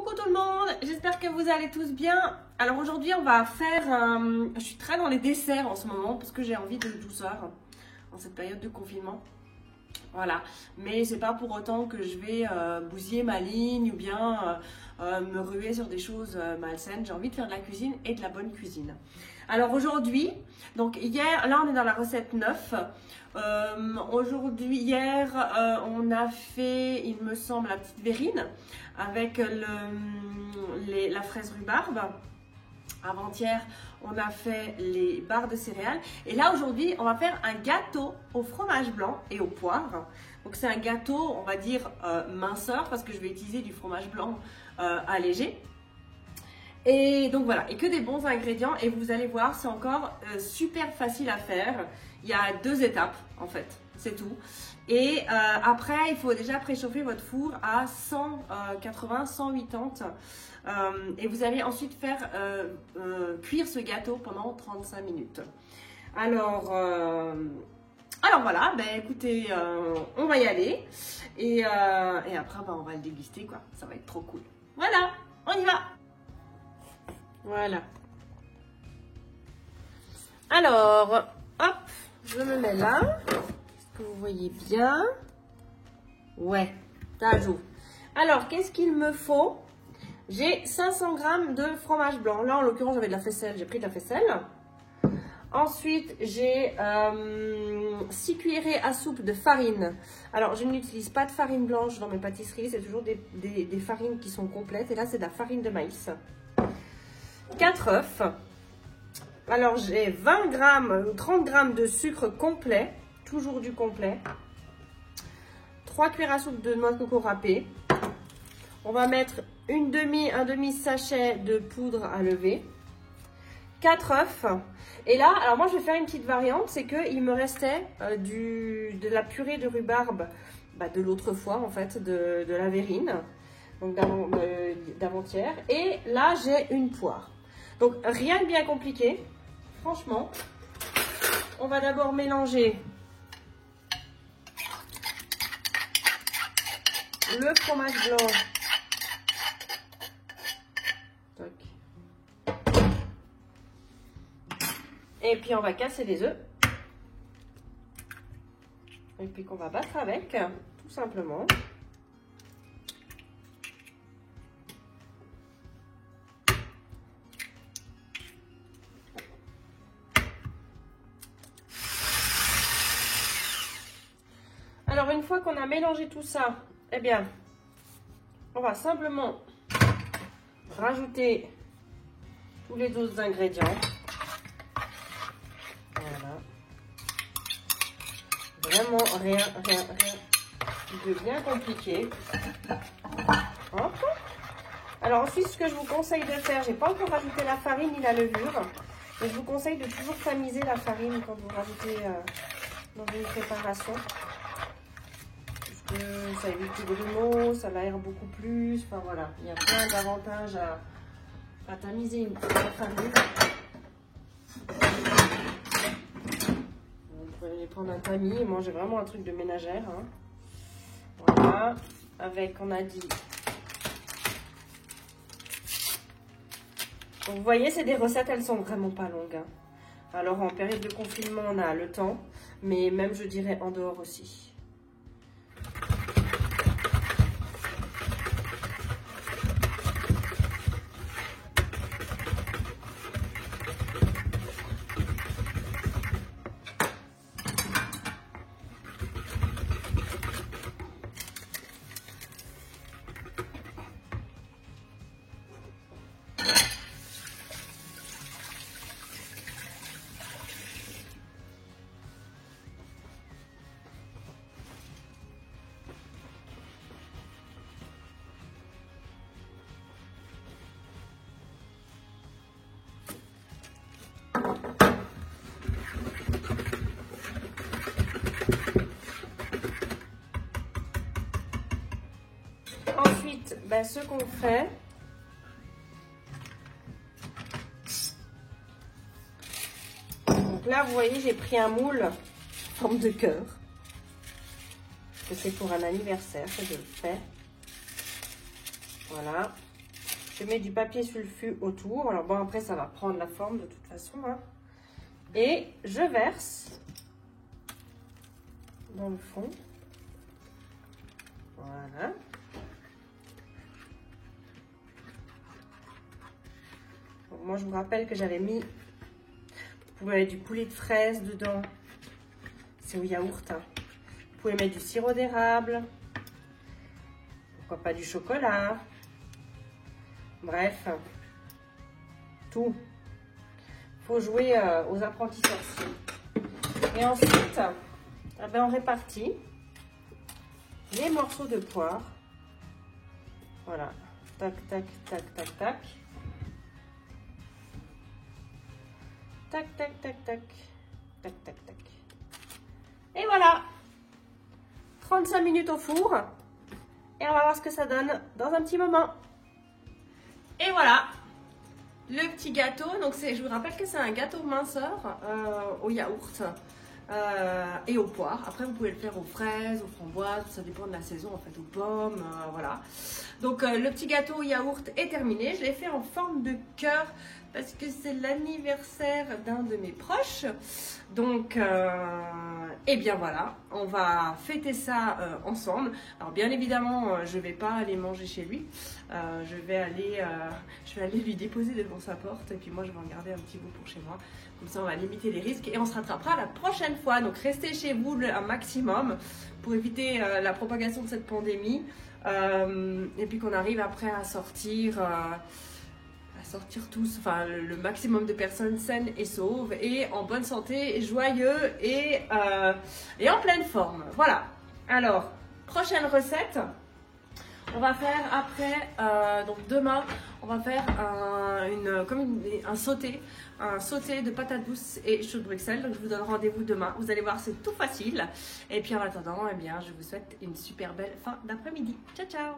Coucou tout le monde, j'espère que vous allez tous bien. Alors aujourd'hui on va faire, je suis très dans les desserts en ce moment parce que j'ai envie de douceur en cette période de confinement. Voilà, mais c'est pas pour autant que je vais bousiller ma ligne ou bien me ruer sur des choses malsaines. J'ai envie de faire de la cuisine et de la bonne cuisine. Alors aujourd'hui, donc hier, là on est dans la recette 9. Hier, on a fait, il me semble, la petite verrine avec la fraise rhubarbe. Avant-hier, on a fait les barres de céréales. Et là, aujourd'hui, on va faire un gâteau au fromage blanc et au poivre. Donc, c'est un gâteau, on va dire, minceur parce que je vais utiliser du fromage blanc allégé. Et donc, voilà. Et que des bons ingrédients. Et vous allez voir, c'est encore super facile à faire. Il y a 2 étapes, en fait. C'est tout. Et après, il faut déjà préchauffer votre four à 180-180. Et vous allez ensuite faire cuire ce gâteau pendant 35 minutes. Alors voilà, ben écoutez, on va y aller. Et après, ben, on va le déguster, quoi. Ça va être trop cool. Voilà, on y va. Voilà. Alors, hop, je me mets là. Est-ce que vous voyez bien? Ouais, ça joue. Alors, qu'est-ce qu'il me faut? J'ai 500 g de fromage blanc. Là, en l'occurrence, j'avais de la faisselle. J'ai pris de la faisselle. Ensuite, j'ai 6 cuillerées à soupe de farine. Alors, je n'utilise pas de farine blanche dans mes pâtisseries. C'est toujours des farines qui sont complètes. Et là, c'est de la farine de maïs. 4 œufs. Alors, j'ai 20 g ou 30 g de sucre complet. Toujours du complet. 3 cuillères à soupe de noix de coco râpée. On va mettre un demi sachet de poudre à lever, 4 œufs. Et là, alors moi je vais faire une petite variante, c'est qu'il me restait de la purée de rhubarbe de l'autre fois en fait, de la verrine, donc d'avant-hier. Et là j'ai une poire. Donc rien de bien compliqué, franchement. On va d'abord mélanger le fromage blanc. Et puis on va casser les œufs. Et puis qu'on va battre avec, tout simplement. Alors une fois qu'on a mélangé tout ça, eh bien, on va simplement rajouter tous les autres ingrédients. Voilà. Vraiment rien de bien compliqué. Hop. Alors ensuite, ce que je vous conseille de faire, j'ai pas encore rajouté la farine ni la levure, mais je vous conseille de toujours tamiser la farine quand vous rajoutez dans une préparation. Parce que ça évite les grumeaux, ça l'aère beaucoup plus. Enfin voilà, il y a plein d'avantages à tamiser la farine. Vous pouvez prendre un tamis. Moi, j'ai vraiment un truc de ménagère. Hein. Voilà. Avec, on a dit. Donc, vous voyez, c'est des recettes, elles sont vraiment pas longues. Hein. Alors, en période de confinement, on a le temps. Mais même, je dirais, en dehors aussi. Ensuite, ce qu'on fait, donc là vous voyez j'ai pris un moule en forme de cœur, que c'est pour un anniversaire que je le fais. Voilà. Je mets du papier sulfu autour. Alors bon, après, ça va prendre la forme de toute façon. Hein. Et je verse dans le fond. Voilà. Donc, moi, je vous rappelle que j'avais mis... Vous pouvez mettre du coulis de fraise dedans. C'est au yaourt. Hein. Vous pouvez mettre du sirop d'érable. Pourquoi pas du chocolat. Bref. Tout. Il faut jouer aux apprentis sorciers. Et ensuite, eh ben, on répartit les morceaux de poire. Voilà. Tac, tac, tac, tac, tac. Tac, tac, tac, tac. Tac, tac, tac. Et voilà. 35 minutes au four. Et on va voir ce que ça donne dans un petit moment. Et voilà. Le petit gâteau. Donc, je vous rappelle que c'est un gâteau minceur au yaourt. Et aux poires. Après, vous pouvez le faire aux fraises, aux framboises, ça dépend de la saison, en fait, aux pommes, voilà. Donc, le petit gâteau au yaourt est terminé. Je l'ai fait en forme de cœur parce que c'est l'anniversaire d'un de mes proches. Donc, et bien voilà, on va fêter ça ensemble. Alors, bien évidemment, je ne vais pas aller manger chez lui. Je vais aller lui déposer devant sa porte et puis moi, je vais en garder un petit bout pour chez moi. Comme ça, on va limiter les risques et on se rattrapera la prochaine fois. Donc, restez chez vous un maximum pour éviter la propagation de cette pandémie. Et puis qu'on arrive après à sortir tous, enfin le maximum de personnes saines et sauves et en bonne santé, et joyeux et en pleine forme. Voilà. Alors, prochaine recette. On va faire après, donc demain, on va faire un sauté de patates douces et choux de Bruxelles. Donc je vous donne rendez-vous demain. Vous allez voir, c'est tout facile. Et puis en attendant, eh bien, je vous souhaite une super belle fin d'après-midi. Ciao, ciao!